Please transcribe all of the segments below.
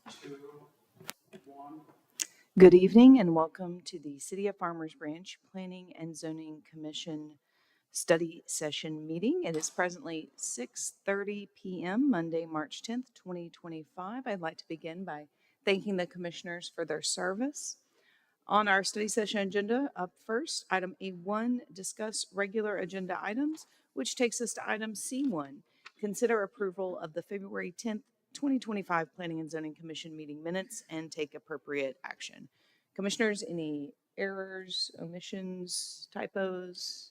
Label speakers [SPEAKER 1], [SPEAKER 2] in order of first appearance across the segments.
[SPEAKER 1] 2, 1.
[SPEAKER 2] Good evening and welcome to the City of Farmers Branch Planning and Zoning Commission study session meeting. It is presently 6:30 p.m. Monday, March 10th, 2025. I'd like to begin by thanking the commissioners for their service. On our study session agenda, up first, item A1, discuss regular agenda items, which takes us to item C1, consider approval of the February 10th, 2025 Planning and Zoning Commission meeting minutes and take appropriate action. Commissioners, any errors, omissions, typos?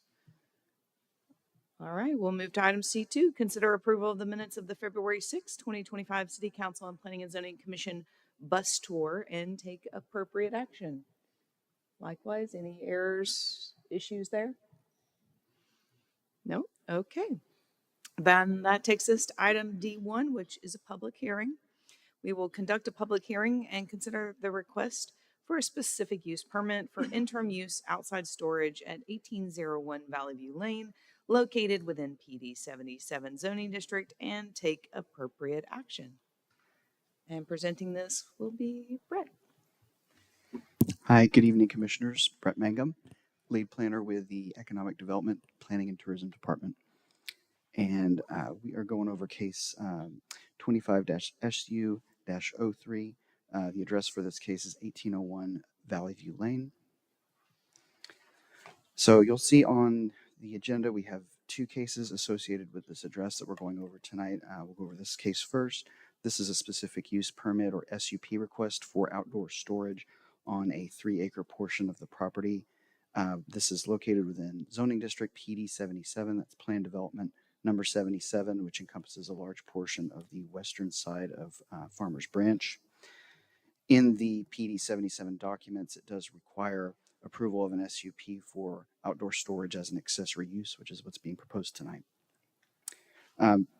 [SPEAKER 2] All right, we'll move to item C2, consider approval of the minutes of the February 6th, 2025 City Council and Planning and Zoning Commission bus tour and take appropriate action. Likewise, any errors, issues there? No? Okay. Then that takes us to item D1, which is a public hearing. We will conduct a public hearing and consider the request for a specific use permit for interim use outside storage at 1801 Valley View Lane, located within PD 77 zoning district, and take appropriate action. And presenting this will be Brett.
[SPEAKER 3] Hi, good evening, Commissioners. Brett Mangum, lead planner with the Economic Development, Planning and Tourism Department. And we are going over case 25-SU-03. The address for this case is 1801 Valley View Lane. So you'll see on the agenda we have two cases associated with this address that we're going over tonight. We'll go over this case first. This is a specific use permit or SUP request for outdoor storage on a 3-acre portion of the property. This is located within zoning district PD 77, that's plan development number 77, which encompasses a large portion of the western side of Farmers Branch. In the PD 77 documents, it does require approval of an SUP for outdoor storage as an accessory use, which is what's being proposed tonight.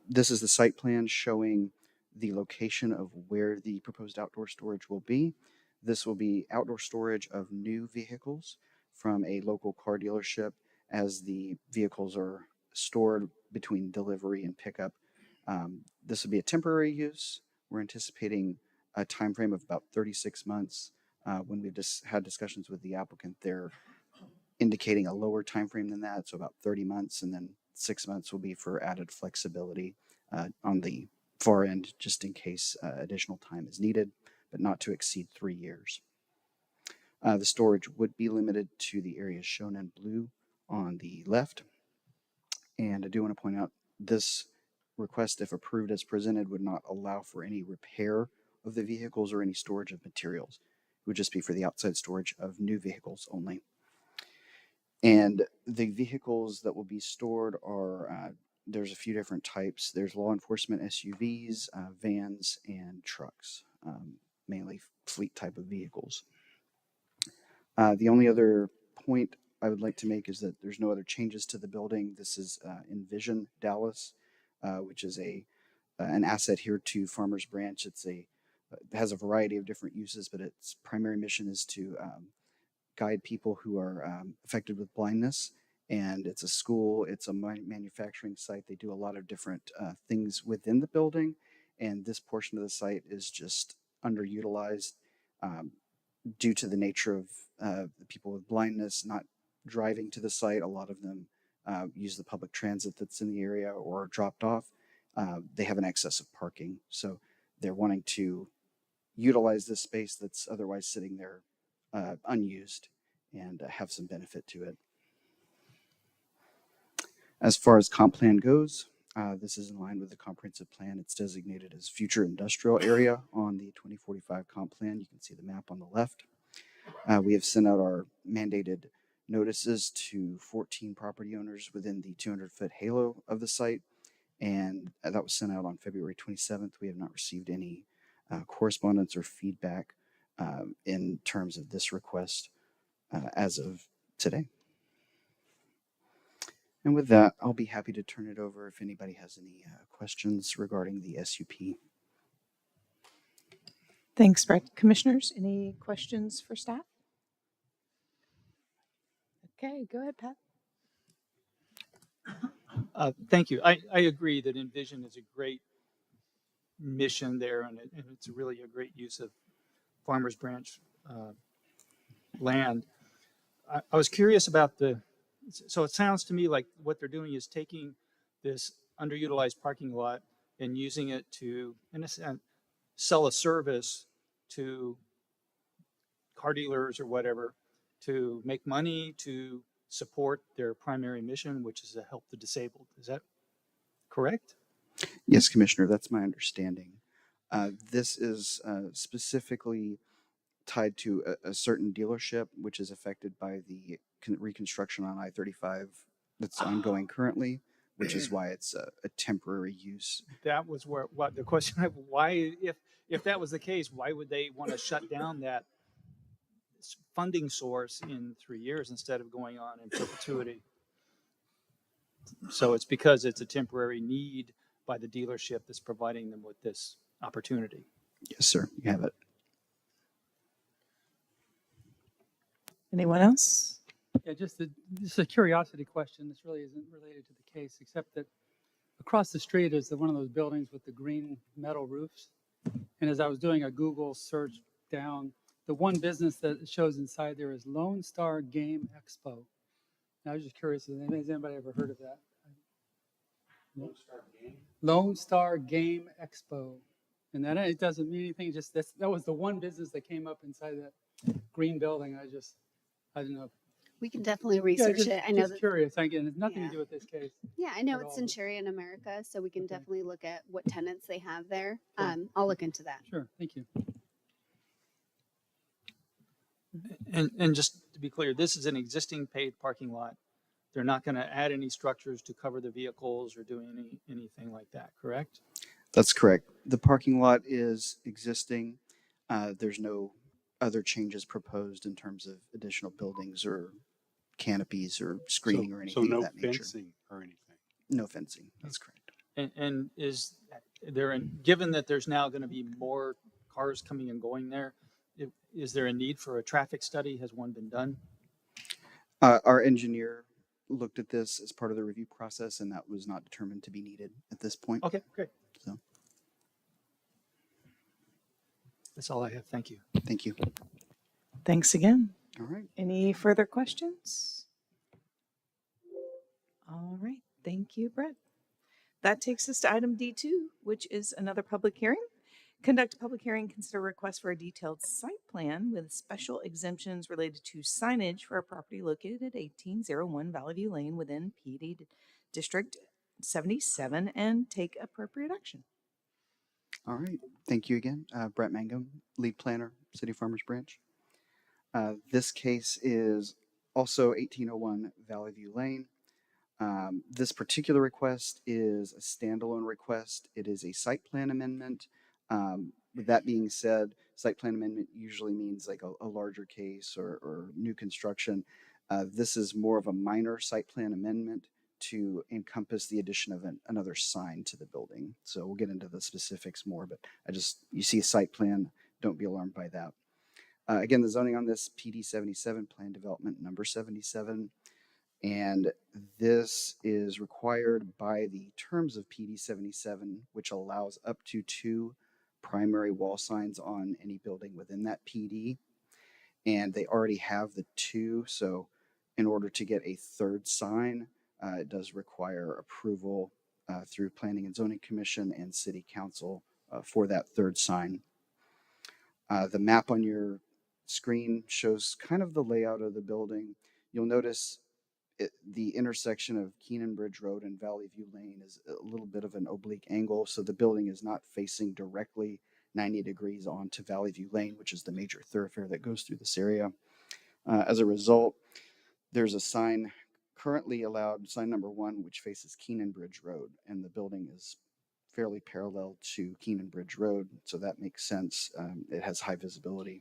[SPEAKER 3] This is the site plan showing the location of where the proposed outdoor storage will be. This will be outdoor storage of new vehicles from a local car dealership as the vehicles are stored between delivery and pickup. This will be a temporary use. We're anticipating a time frame of about 36 months. When we've just had discussions with the applicant, they're indicating a lower time frame than that, so about 30 months, and then 6 months will be for added flexibility on the far end, just in case additional time is needed, but not to exceed 3 years. The storage would be limited to the areas shown in blue on the left. And I do want to point out this request, if approved as presented, would not allow for any repair of the vehicles or any storage of materials. It would just be for the outside storage of new vehicles only. And the vehicles that will be stored are, there's a few different types. There's law enforcement SUVs, vans, and trucks, mainly fleet type of vehicles. The only other point I would like to make is that there's no other changes to the building. This is Envision Dallas, which is an asset here to Farmers Branch. It has a variety of different uses, but its primary mission is to guide people who are affected with blindness. And it's a school, it's a manufacturing site. They do a lot of different things within the building. And this portion of the site is just underutilized due to the nature of the people with blindness not driving to the site. A lot of them use the public transit that's in the area or are dropped off. They have an excess of parking. So they're wanting to utilize this space that's otherwise sitting there unused and have some benefit to it. As far as comp plan goes, this is in line with the comprehensive plan. It's designated as future industrial area on the 2045 comp plan. You can see the map on the left. We have sent out our mandated notices to 14 property owners within the 200-foot halo of the site, and that was sent out on February 27th. We have not received any correspondence or feedback in terms of this request as of today. And with that, I'll be happy to turn it over if anybody has any questions regarding the SUP.
[SPEAKER 2] Thanks, Brett. Commissioners, any questions for staff? Okay, go ahead, Pat.
[SPEAKER 1] Thank you. I agree that Envision is a great mission there, and it's really a great use of Farmers Branch land. I was curious about so it sounds to me like what they're doing is taking this underutilized parking lot and using it to, in a sense, sell a service to car dealers or whatever to make money to support their primary mission, which is to help the disabled. Is that correct?
[SPEAKER 3] Yes, Commissioner, that's my understanding. This is specifically tied to a certain dealership, which is affected by the reconstruction on I-35 that's ongoing currently, which is why it's a temporary use.
[SPEAKER 1] That was what the question. Why, if that was the case, why would they want to shut down that funding source in 3 years instead of going on in perpetuity? So it's because it's a temporary need by the dealership that's providing them with this opportunity.
[SPEAKER 3] Yes, sir, you have it.
[SPEAKER 2] Anyone else?
[SPEAKER 4] Yeah, just a curiosity question. This really isn't related to the case, except that across the street is one of those buildings with the green metal roofs. And as I was doing a Google search down, the one business that shows inside there is Lone Star Game Expo. And I was just curious, has anybody ever heard of that? Lone Star Game Expo. And that it doesn't mean anything, just that was the one business that came up inside that green building. I don't know.
[SPEAKER 5] We can definitely research it. I know
[SPEAKER 4] Just
[SPEAKER 5] that.
[SPEAKER 4] curious. Again, it's nothing
[SPEAKER 5] Yeah.
[SPEAKER 4] to do with this case.
[SPEAKER 5] Yeah, I know
[SPEAKER 4] at
[SPEAKER 5] it's
[SPEAKER 4] all.
[SPEAKER 5] Centurion America, so we can
[SPEAKER 4] Okay.
[SPEAKER 5] definitely look at what tenants they have there.
[SPEAKER 4] Sure.
[SPEAKER 5] I'll look into that.
[SPEAKER 4] Sure, thank you.
[SPEAKER 1] And just to be clear, this is an existing paved parking lot. They're not going to add any structures to cover the vehicles or do anything like that, correct?
[SPEAKER 3] That's correct. The parking lot is existing. There's no other changes proposed in terms of additional buildings or canopies or screening or anything
[SPEAKER 6] So no
[SPEAKER 3] of that nature.
[SPEAKER 6] fencing or anything.
[SPEAKER 3] No fencing. That's correct.
[SPEAKER 1] And is there, given that there's now going to be more cars coming and going there, is there a need for a traffic study? Has one been done?
[SPEAKER 3] Our engineer looked at this as part of the review process, and that was not determined to be needed at this point.
[SPEAKER 1] Okay, great.
[SPEAKER 3] So.
[SPEAKER 1] That's all I have. Thank you.
[SPEAKER 3] Thank you.
[SPEAKER 2] Thanks again.
[SPEAKER 3] All right.
[SPEAKER 2] Any further questions? All right, thank you, Brett. That takes us to item D2, which is another public hearing. Conduct a public hearing, consider request for a detailed site plan with special exemptions related to signage for a property located at 1801 Valley View Lane within PD District 77 and take appropriate action.
[SPEAKER 3] All right. Thank you again. Brett Mangum, lead planner, City Farmers Branch. This case is also 1801 Valley View Lane. This particular request is a standalone request. It is a site plan amendment. With that being said, site plan amendment usually means like a larger case or new construction. This is more of a minor site plan amendment to encompass the addition of another sign to the building. So we'll get into the specifics more, but you see a site plan, don't be alarmed by that. Again, the zoning on this PD 77, plan development number 77. And this is required by the terms of PD 77, which allows up to 2 primary wall signs on any building within that PD. And they already have the 2. So in order to get a third sign, it does require approval through Planning and Zoning Commission and City Council for that third sign. The map on your screen shows kind of the layout of the building. You'll notice the intersection of Keenan Bridge Road and Valley View Lane is a little bit of an oblique angle, so the building is not facing directly 90 degrees onto Valley View Lane, which is the major thoroughfare that goes through this area. As a result, there's a sign currently allowed, sign number 1, which faces Keenan Bridge Road, and the building is fairly parallel to Keenan Bridge Road, so that makes sense. It has high visibility.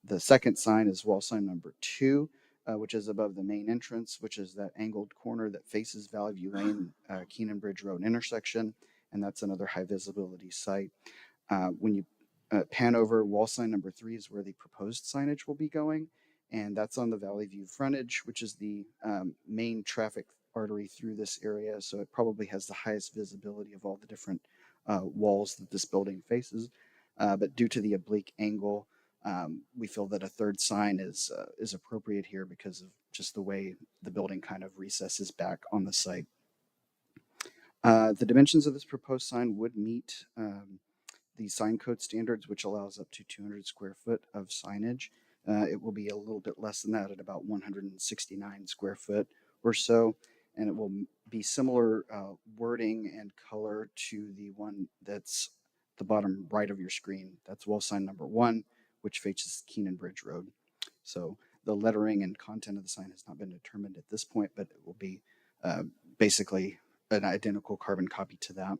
[SPEAKER 3] The second sign is wall sign number 2, which is above the main entrance, which is that angled corner that faces Valley View Lane, Keenan Bridge Road intersection, and that's another high visibility site. When you pan over, wall sign number 3 is where the proposed signage will be going, and that's on the Valley View frontage, which is the main traffic artery through this area, so it probably has the highest visibility of all the different walls that this building faces. But due to the oblique angle, we feel that a third sign is appropriate here because of just the way the building kind of recesses back on the site. The dimensions of this proposed sign would meet the sign code standards, which allows up to 200 square foot of signage. It will be a little bit less than that at about 169 square foot or so, and it will be similar wording and color to the one that's the bottom right of your screen. That's wall sign number 1, which faces Keenan Bridge Road. So the lettering and content of the sign has not been determined at this point, but it will be basically an identical carbon copy to that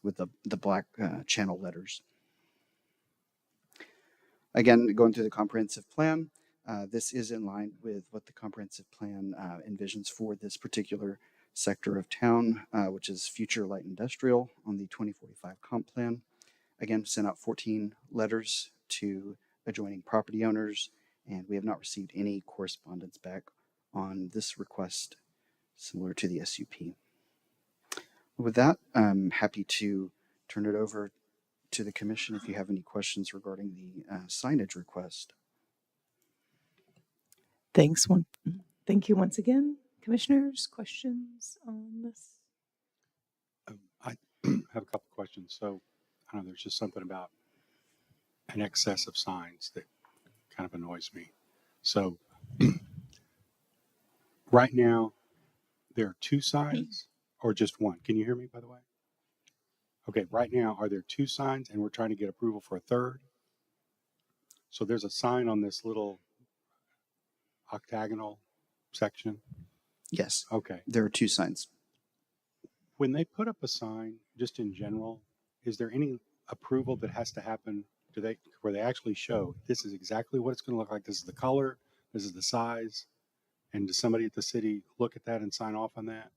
[SPEAKER 3] with the black channel letters. Again, going through the comprehensive plan, this is in line with what the comprehensive plan envisions for this particular sector of town, which is future light industrial on the 2045 comp plan. Again, sent out 14 letters to adjoining property owners, and we have not received any correspondence back on this request similar to the SUP. With that, I'm happy to turn it over to the commission if you have any questions regarding the signage request.
[SPEAKER 2] Thank you once again. Commissioners, questions on this?
[SPEAKER 6] I have a couple questions. So I don't know, there's just something about an excess of signs that kind of annoys me. So right now, there are 2 signs or just 1? Can you hear me, by the way? Okay, right now, are there 2 signs and we're trying to get approval for a third? So there's a sign on this little octagonal section.
[SPEAKER 3] Yes,
[SPEAKER 6] Okay.
[SPEAKER 3] there are 2 signs.
[SPEAKER 6] When they put up a sign, just in general, is there any approval that has to happen? Where they actually show this is exactly what it's going to look like? This is the color, this is the size, and does somebody at the city look at that and sign off on that?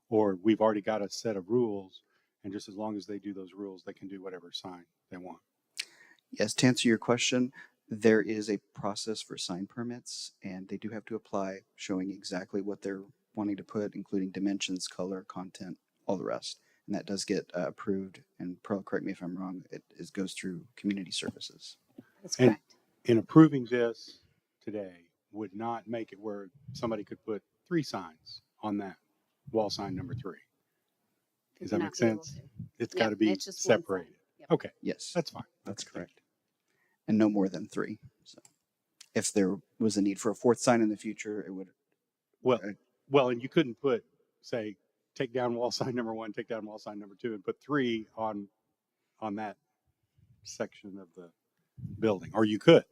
[SPEAKER 6] Or we've already got a set of rules, and just as long as they do those rules, they can do whatever sign they want?
[SPEAKER 3] Yes, to answer your question, there is a process for sign permits, and they do have to apply showing exactly what they're wanting to put, including dimensions, color, content, all the rest. And that does get approved. And Pearl, correct me if I'm wrong, it goes through community services.
[SPEAKER 5] That's
[SPEAKER 6] And-
[SPEAKER 5] correct.
[SPEAKER 6] In approving this today would not make it where somebody could put 3 signs on that wall sign number 3. Does that
[SPEAKER 5] Not
[SPEAKER 6] make
[SPEAKER 5] be able
[SPEAKER 6] sense?
[SPEAKER 5] to.
[SPEAKER 6] It's
[SPEAKER 5] Yep,
[SPEAKER 6] got to be
[SPEAKER 5] it's just one sign.
[SPEAKER 6] separated.
[SPEAKER 5] Yep.
[SPEAKER 6] Okay,
[SPEAKER 3] Yes,
[SPEAKER 6] that's fine.
[SPEAKER 3] that's
[SPEAKER 6] Okay,
[SPEAKER 3] correct. And no more than 3. So if there was a need for a 4th sign in the future, it would.
[SPEAKER 6] Well, and you couldn't put, say, take down wall sign number 1, take down wall sign number 2, and put 3 on that section of the building. Or you could.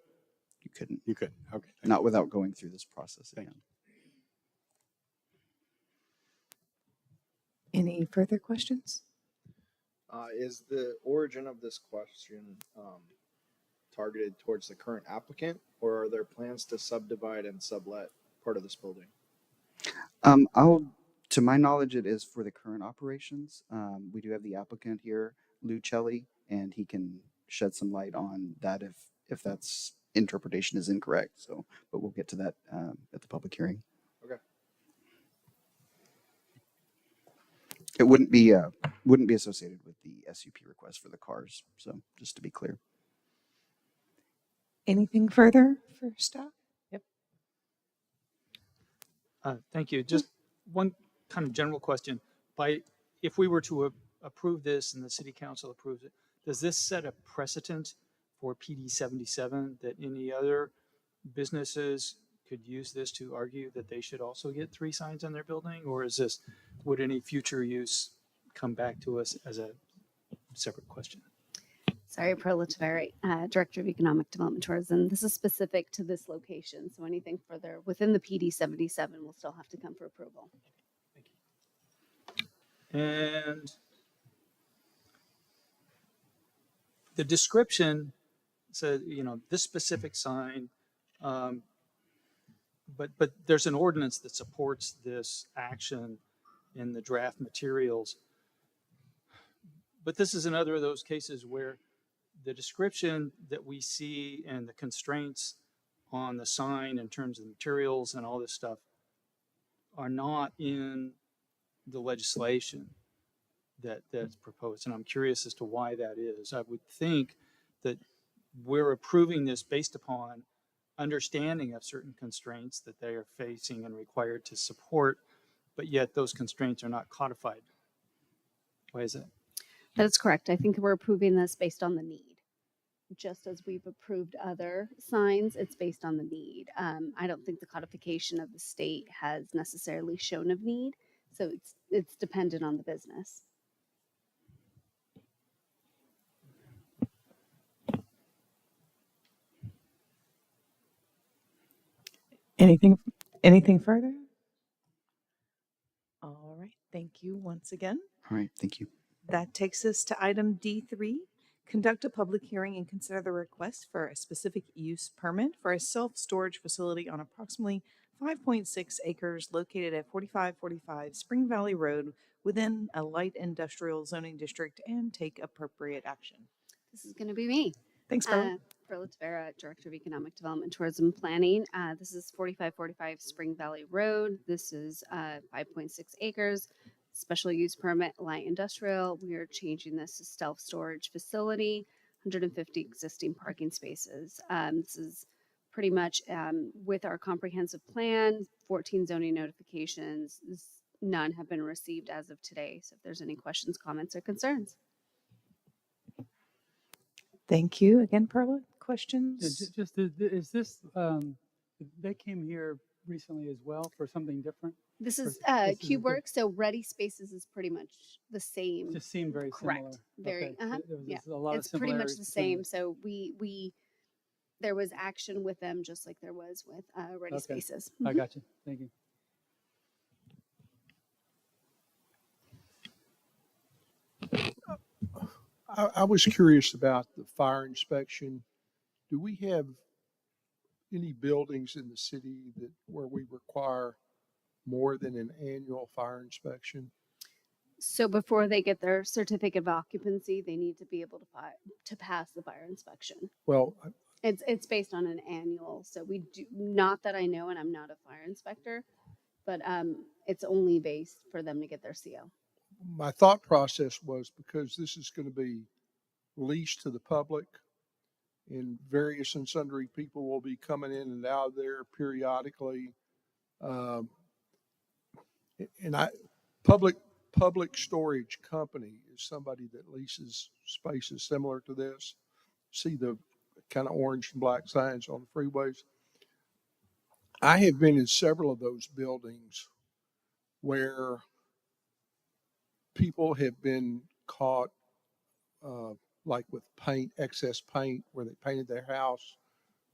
[SPEAKER 3] You couldn't,
[SPEAKER 6] You could. Okay. thank
[SPEAKER 3] not
[SPEAKER 6] you.
[SPEAKER 3] without going through this process
[SPEAKER 6] Thank
[SPEAKER 3] again.
[SPEAKER 2] Any further questions?
[SPEAKER 7] Is the origin of this question targeted towards the current applicant, or are there plans to subdivide and sublet part of this building?
[SPEAKER 3] To my knowledge, it is for the current operations. We do have the applicant here, Lou Celli, and he can shed some light on that if that's interpretation is incorrect. So, but we'll get to that at the public hearing.
[SPEAKER 7] Okay.
[SPEAKER 3] It wouldn't be associated with the SUP request for the cars. So, just to be clear.
[SPEAKER 2] Anything further for staff?
[SPEAKER 1] Thank you. Just one kind of general question. If we were to approve this and the city council approves it, does this set a precedent for PD 77 that any other businesses could use this to argue that they should also get 3 signs on their building? Or would any future use come back to us as a separate question?
[SPEAKER 5] Sorry, Perla Taveri, Director of Economic Development Tourism. This is specific to this location, so anything further within the PD 77 will still have to come for approval.
[SPEAKER 1] And the description says, this specific sign, but there's an ordinance that supports this action in the draft materials. But this is another of those cases where the description that we see and the constraints on the sign in terms of the materials and all this stuff are not in the legislation. that's proposed, and I'm curious as to why that is. I would think that we're approving this based upon understanding of certain constraints that they are facing and required to support, but yet those constraints are not codified. Why is that?
[SPEAKER 5] That is correct. I think we're approving this based on the need. Just as we've approved other signs, it's based on the need. I don't think the codification of the state has necessarily shown of need, so it's dependent on the business.
[SPEAKER 2] Anything, anything further? All right, thank you once again.
[SPEAKER 3] All right, thank you.
[SPEAKER 2] That takes us to item D3. Conduct a public hearing and consider the request for a specific use permit for a self-storage facility on approximately 5.6 acres located at 4545 Spring Valley Road within a light industrial zoning district and take appropriate action.
[SPEAKER 5] This is going to be me.
[SPEAKER 2] Thanks, Carla.
[SPEAKER 5] Perla Tavera, Director of Economic Development, Tourism Planning. This is 4545 Spring Valley Road. This is 5.6 acres, special use permit, light industrial. We are changing this to self-storage facility, 150 existing parking spaces. This is pretty much with our comprehensive plan, 14 zoning notifications. None have been received as of today. So if there's any questions, comments, or concerns.
[SPEAKER 2] Thank you again, Perla.
[SPEAKER 4] Yeah,
[SPEAKER 2] Questions?
[SPEAKER 4] just, is this, they came here recently as well for something different?
[SPEAKER 5] This is
[SPEAKER 4] This is a good-
[SPEAKER 5] CubeWorks, so Ready Spaces is pretty much the same.
[SPEAKER 4] Just seemed very
[SPEAKER 5] Correct.
[SPEAKER 4] similar.
[SPEAKER 5] Very,
[SPEAKER 4] Okay,
[SPEAKER 5] uh-huh,
[SPEAKER 4] there was
[SPEAKER 5] yeah.
[SPEAKER 4] just a lot of
[SPEAKER 5] It's pretty much
[SPEAKER 4] similarities
[SPEAKER 5] the
[SPEAKER 4] between
[SPEAKER 5] same. So there was action with them just like there was with Ready
[SPEAKER 4] Okay.
[SPEAKER 5] Spaces.
[SPEAKER 4] I
[SPEAKER 5] Mhm.
[SPEAKER 4] got you. Thank you.
[SPEAKER 8] I was curious about the fire inspection. Do we have any buildings in the city that where we require more than an annual fire inspection?
[SPEAKER 5] So before they get their certificate of occupancy, they need to be able to pass the fire inspection.
[SPEAKER 8] Well,
[SPEAKER 5] It's based on an annual. So we do, not that I know, and I'm not a fire inspector, but it's only based for them to get their CO.
[SPEAKER 8] my thought process was because this is going to be leased to the public and various and sundry people will be coming in and out of there periodically. Um, and public storage company is somebody that leases spaces similar to this. See the kind of orange and black signs on the freeways. I have been in several of those buildings where people have been caught like with paint, excess paint, where they painted their house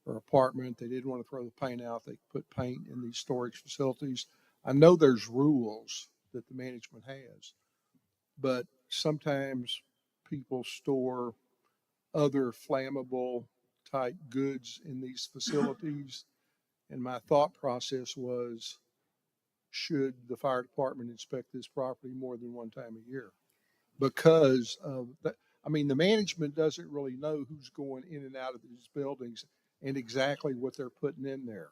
[SPEAKER 8] or apartment. They didn't want to throw the paint out. They put paint in these storage facilities. I know there's rules that the management has, but sometimes people store other flammable type goods in these facilities. And my thought process was, should the fire department inspect this property more than one time a year? Because of that, I mean, the management doesn't really know who's going in and out of these buildings and exactly what they're putting in there.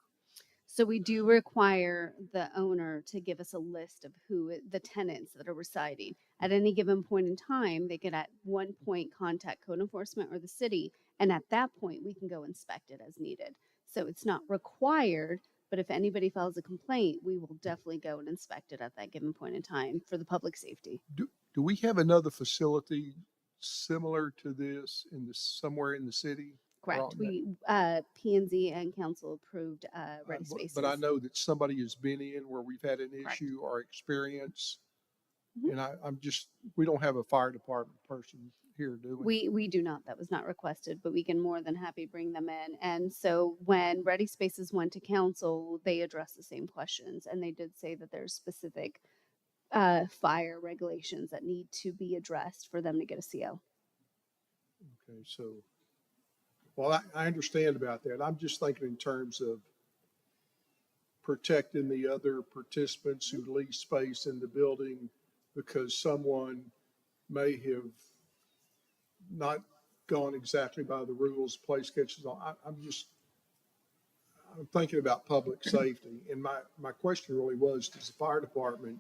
[SPEAKER 5] So we do require the owner to give us a list of the tenants that are residing. At any given point in time, they could at one point contact code enforcement or the city, and at that point, we can go inspect it as needed. So it's not required, but if anybody files a complaint, we will definitely go and inspect it at that given point in time for the public safety.
[SPEAKER 8] Do we have another facility similar to this somewhere in the city?
[SPEAKER 5] Correct.
[SPEAKER 8] on that?
[SPEAKER 5] We, P&Z and council approved Ready Spaces.
[SPEAKER 8] But I know that somebody has been in where we've had an
[SPEAKER 5] Correct.
[SPEAKER 8] issue or experience.
[SPEAKER 5] Mhm.
[SPEAKER 8] And we don't have a fire department person here, do we?
[SPEAKER 5] We do not. That was not requested, but we can more than happy bring them in. And so when Ready Spaces went to council, they addressed the same questions, and they did say that there's specific fire regulations that need to be addressed for them to get a CO.
[SPEAKER 8] Okay, so, well, I understand about that. I'm just thinking in terms of protecting the other participants who lease space in the building because someone may have not gone exactly by the rules, place catches on. I'm thinking about public safety. And my question really was, does the fire department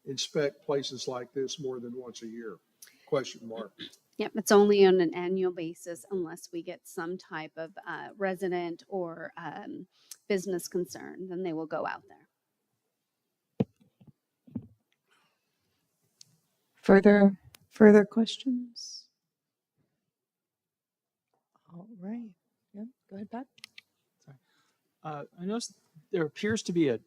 [SPEAKER 8] inspect places like this more than once a year? Question mark.
[SPEAKER 5] Yep, it's only on an annual basis unless we get some type of resident or business concern, then they will go out there.
[SPEAKER 2] Further questions? All right. Yeah, go ahead, Pat.
[SPEAKER 1] I noticed there appears to be a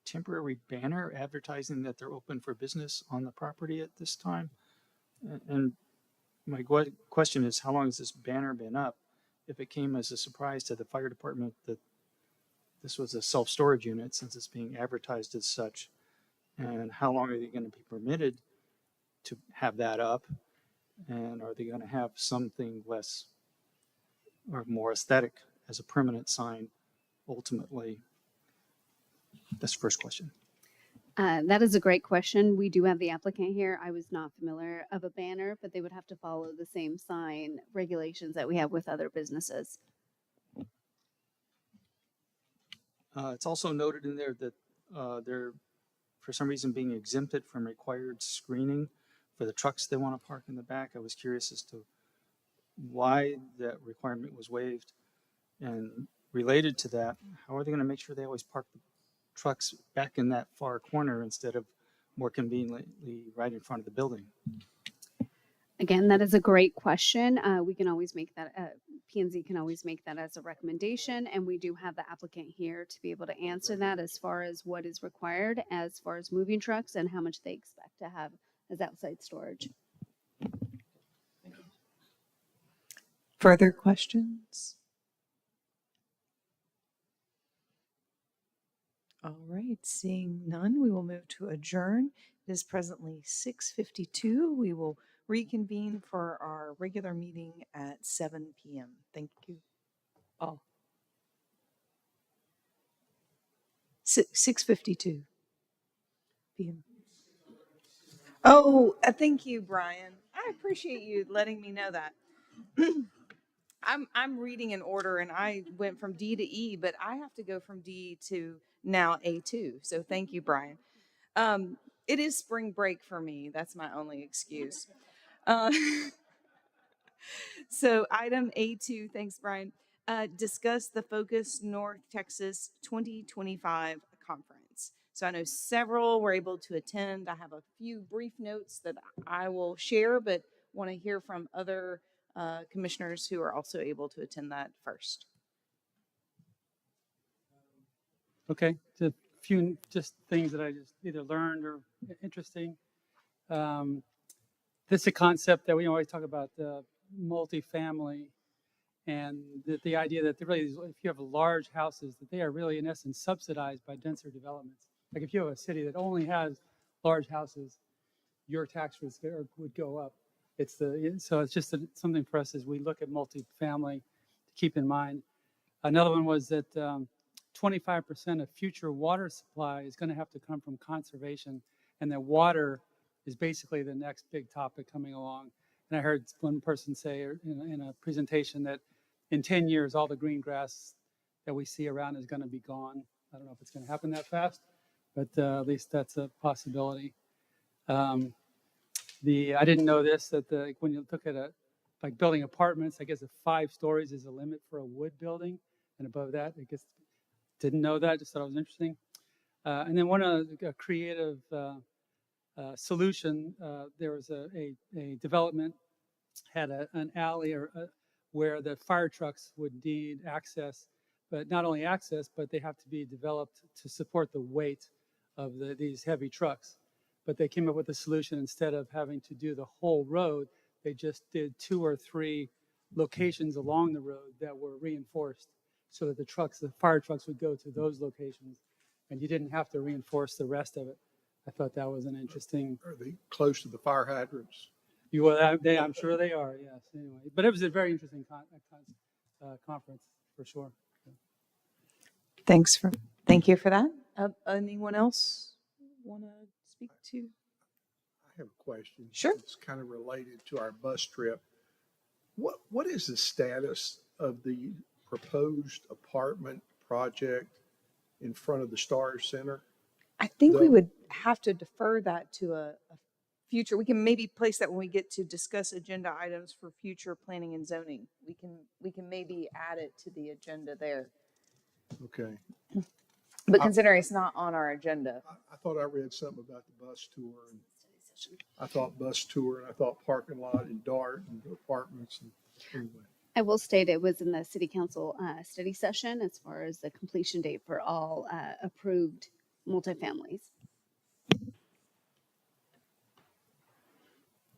[SPEAKER 1] temporary banner advertising that they're open for business on the property at this time. And my question is, how long has this banner been up? If it came as a surprise to the fire department that this was a self-storage unit, since it's being advertised as such, and how long are they going to be permitted to have that up? And are they going to have something less or more aesthetic as a permanent sign ultimately? That's the first question.
[SPEAKER 5] That is a great question. We do have the applicant here. I was not familiar of a banner, but they would have to follow the same sign regulations that we have with other businesses.
[SPEAKER 1] It's also noted in there that they're, for some reason, being exempted from required screening for the trucks they want to park in the back. I was curious as to why that requirement was waived. And related to that, how are they going to make sure they always park the trucks back in that far corner instead of more conveniently right in front of the building?
[SPEAKER 5] Again, that is a great question. We can always make that, P&Z can always make that as a recommendation, and we do have the applicant here to be able to answer that as far as what is required, as far as moving trucks and how much they expect to have as outside storage.
[SPEAKER 2] Further questions? All right, seeing none, we will move to adjourn. It is presently 6:52. We will reconvene for our regular meeting at 7 p.m. Thank you. Oh. 6:52 p.m. Oh, thank you, Brian. I appreciate you letting me know that. I'm reading in order, and I went from D to E, but I have to go from D to now A2. So thank you, Brian. It is spring break for me. That's my only excuse. So item A2, thanks, Brian. Discuss the Focus North Texas 2025 conference. So I know several were able to attend. I have a few brief notes that I will share, but want to hear from other commissioners who are also able to attend that first.
[SPEAKER 4] Okay, a few just things that I just either learned or interesting. This is a concept that we always talk about, multifamily, and the idea that really, if you have large houses, that they are really in essence subsidized by denser developments. Like if you have a city that only has large houses, your tax rates would go up. So it's just something for us as we look at multifamily to keep in mind. Another one was that 25% of future water supply is going to have to come from conservation, and that water is basically the next big topic coming along. And I heard one person say in a presentation that in 10 years, all the green grass that we see around is going to be gone. I don't know if it's going to happen that fast, but at least that's a possibility. I didn't know this, that when you look at like building apartments, I guess 5 stories is a limit for a wood building, and above that, I guess, didn't know that, just thought it was interesting. And then a creative solution, there was a development, had an alley where the fire trucks would need access, but not only access, but they have to be developed to support the weight of these heavy trucks. But they came up with a solution. Instead of having to do the whole road, they just did 2 or 3 locations along the road that were reinforced so that the fire trucks would go to those locations, and you didn't have to reinforce the rest of it. I thought that was an interesting.
[SPEAKER 8] Are they close to the fire hydrants?
[SPEAKER 4] I'm sure they are, yes. Anyway, but it was a very interesting conference for sure.
[SPEAKER 2] Thank you for that. Anyone else want to speak to?
[SPEAKER 8] I have a question.
[SPEAKER 2] Sure.
[SPEAKER 8] It's kind of related to our bus trip. What is the status of the proposed apartment project in front of the Star Center?
[SPEAKER 2] I think we
[SPEAKER 8] The-
[SPEAKER 2] would have to defer that to a future. We can maybe place that when we get to discuss agenda items for future planning and zoning. We can maybe add it to the agenda there.
[SPEAKER 8] Okay.
[SPEAKER 2] But considering it's not on our agenda,
[SPEAKER 8] I thought I read something about the bus tour, and I thought bus tour, and I thought parking lot and DART and apartments. And anyway,
[SPEAKER 5] I will state it was in the city council study session as far as the completion date for all approved multifamilies.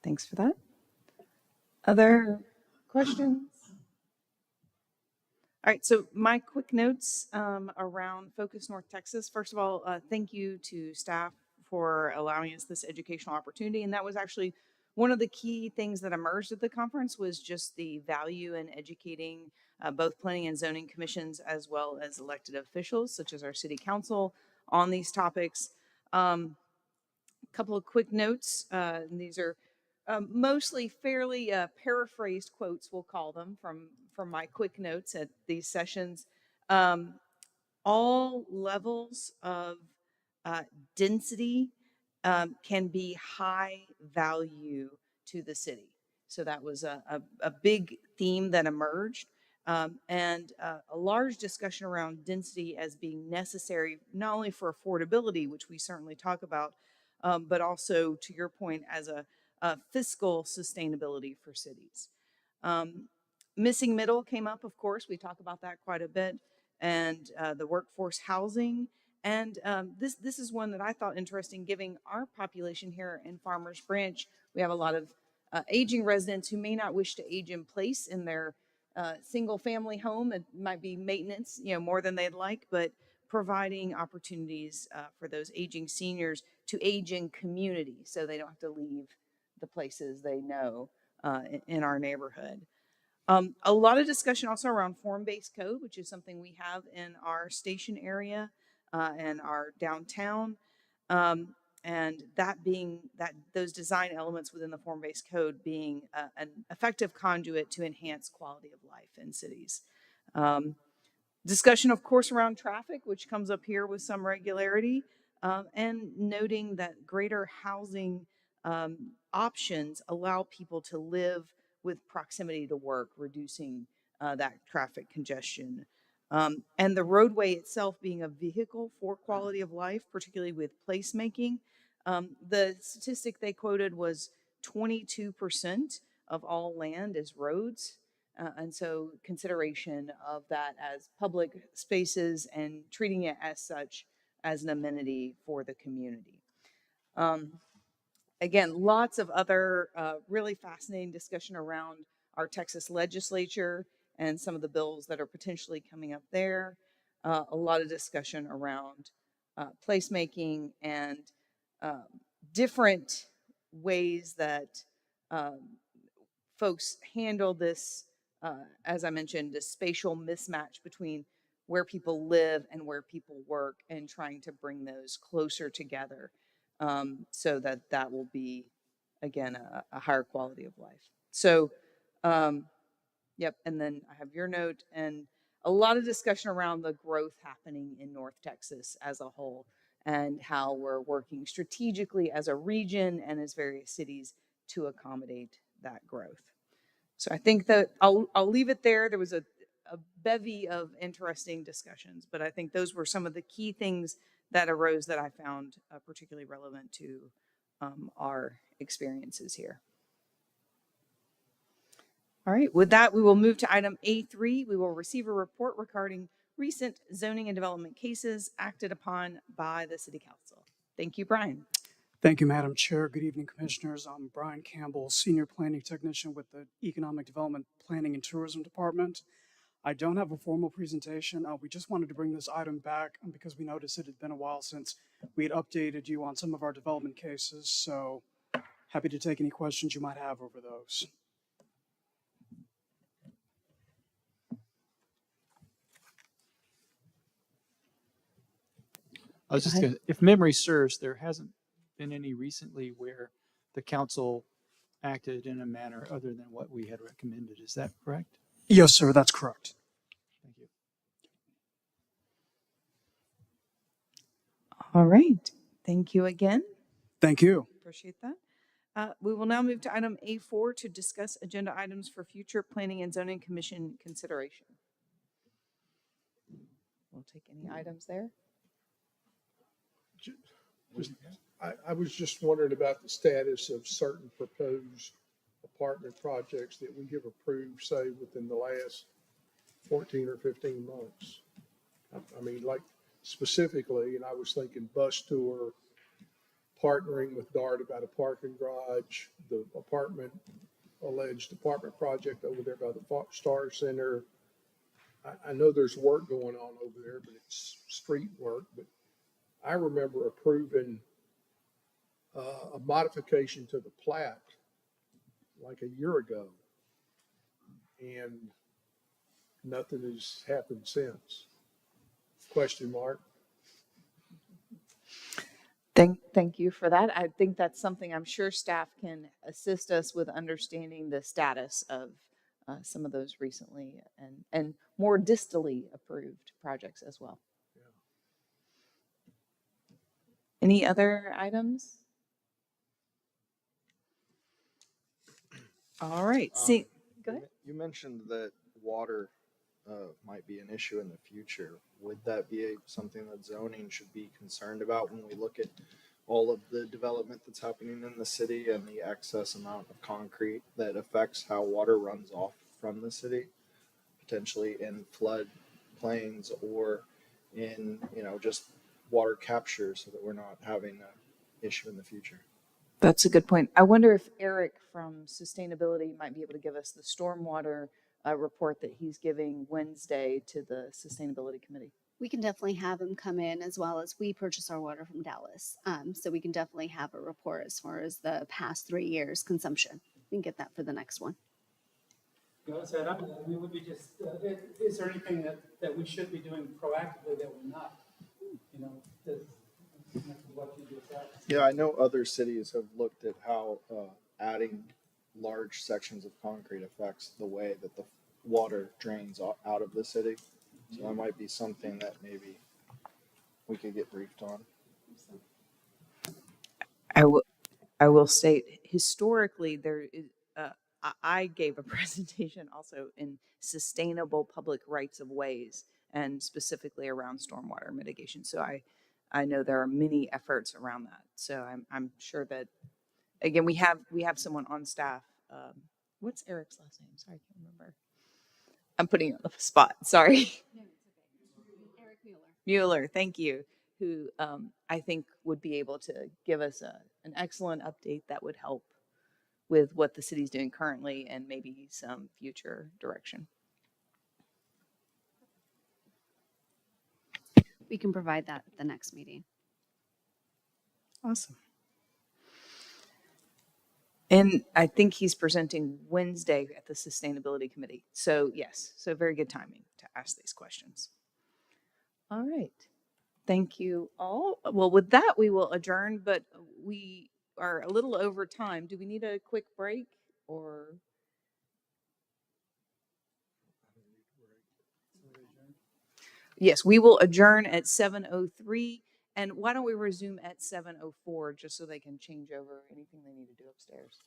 [SPEAKER 2] thanks for that. Other questions? All right, so my quick notes around Focus North Texas. First of all, thank you to staff for allowing us this educational opportunity. And that was actually one of the key things that emerged at the conference, was just the value in educating both planning and zoning commissions as well as elected officials, such as our city council, on these topics. A couple of quick notes. And these are mostly fairly paraphrased quotes, we'll call them, from my quick notes at these sessions. All levels of density can be high value to the city. So that was a big theme that emerged. And a large discussion around density as being necessary, not only for affordability, which we certainly talk about, but also, to your point, as a fiscal sustainability for cities. Missing middle came up, of course. We talk about that quite a bit, and the workforce housing. And this is one that I thought interesting, given our population here in Farmers Branch. We have a lot of aging residents who may not wish to age in place in their single family home. It might be maintenance, more than they'd like, but providing opportunities for those aging seniors to age in community so they don't have to leave the places they know in our neighborhood. A lot of discussion also around form-based code, which is something we have in our station area and our downtown. And that being those design elements within the form-based code being an effective conduit to enhance quality of life in cities. Discussion, of course, around traffic, which comes up here with some regularity, and noting that greater housing options allow people to live with proximity to work, reducing that traffic congestion. And the roadway itself being a vehicle for quality of life, particularly with placemaking. The statistic they quoted was 22% of all land is roads. And so consideration of that as public spaces and treating it as such as an amenity for the community. Again, lots of other really fascinating discussion around our Texas legislature and some of the bills that are potentially coming up there. A lot of discussion around placemaking and different ways that folks handle this, as I mentioned, the spatial mismatch between where people live and where people work, and trying to bring those closer together so that will be, again, a higher quality of life. So, yep, and then I have your note, and a lot of discussion around the growth happening in North Texas as a whole, and how we're working strategically as a region and as various cities to accommodate that growth. So I think that I'll leave it there. There was a bevy of interesting discussions, but I think those were some of the key things that arose that I found particularly relevant to our experiences here. All right, with that, we will move to item A3. We will receive a report regarding recent zoning and development cases acted upon by the City Council. Thank you, Brian.
[SPEAKER 9] Thank you, Madam Chair. Good evening, Commissioners. I'm Brian Campbell, Senior Planning Technician with the Economic Development Planning and Tourism Department. I don't have a formal presentation. We just wanted to bring this item back because we noticed it had been a while since we had updated you on some of our development cases. So happy to take any questions you might have over those.
[SPEAKER 1] I was just gonna, if memory serves, there hasn't been any recently where the council acted in a manner other than what we had recommended. Is that correct?
[SPEAKER 9] Yes, sir, that's correct.
[SPEAKER 1] Thank you.
[SPEAKER 2] All right. Thank you again.
[SPEAKER 9] Thank you.
[SPEAKER 2] Appreciate that. We will now move to item A4 to discuss agenda items for future Planning and Zoning Commission consideration. We'll take any items there.
[SPEAKER 8] Just, I was just wondering about the status of certain proposed apartment projects that we have approved, say, within the last 14 or 15 months. I mean, like specifically, and I was thinking bus tour, partnering with DART about a parking garage, the alleged apartment project over there by the Star Center. I know there's work going on over there, but it's street work. But I remember approving a modification to the plat like a year ago, and nothing has happened since. Question mark.
[SPEAKER 2] Thank you for that. I think that's something I'm sure staff can assist us with understanding the status of some of those recently and more distally approved projects as well. Any other items? All right. See, go ahead.
[SPEAKER 7] You mentioned that water might be an issue in the future. Would that be something that zoning should be concerned about when we look at all of the development that's happening in the city and the excess amount of concrete that affects how water runs off from the city, potentially in flood plains or in, just water capture, so that we're not having an issue in the future?
[SPEAKER 2] That's a good point. I wonder if Eric from Sustainability might be able to give us the stormwater report that he's giving Wednesday to the Sustainability Committee.
[SPEAKER 5] We can definitely have him come in, as well as we purchase our water from Dallas. So we can definitely have a report as far as the past 3 years consumption. We can get that for the next one.
[SPEAKER 4] No, it's that up. We would be just, is there anything that we should be doing proactively that we're not? What you just asked.
[SPEAKER 7] Yeah, I know other cities have looked at how adding large sections of concrete affects the way that the water drains out of the city. So that might be something that maybe we could get briefed on.
[SPEAKER 2] I will state historically there is. I gave a presentation also in sustainable public rights of ways and specifically around stormwater mitigation. So I know there are many efforts around that. So I'm sure that, again, we have someone on staff. What's Eric's last name? Sorry, I can't remember. I'm putting you on the spot. Sorry.
[SPEAKER 5] No, it's okay. Eric Mueller.
[SPEAKER 2] Mueller, thank you, who I think would be able to give us an excellent update that would help with what the city's doing currently and maybe some future direction.
[SPEAKER 5] We can provide that at the next meeting.
[SPEAKER 2] Awesome. And I think he's presenting Wednesday at the Sustainability Committee. So yes, so very good timing to ask these questions. All right. Thank you all. Well, with that, we will adjourn, but we are a little over time. Do we need a quick break or? Yes, we will adjourn at 7:03. And why don't we resume at 7:04 just so they can change over anything they need to do upstairs?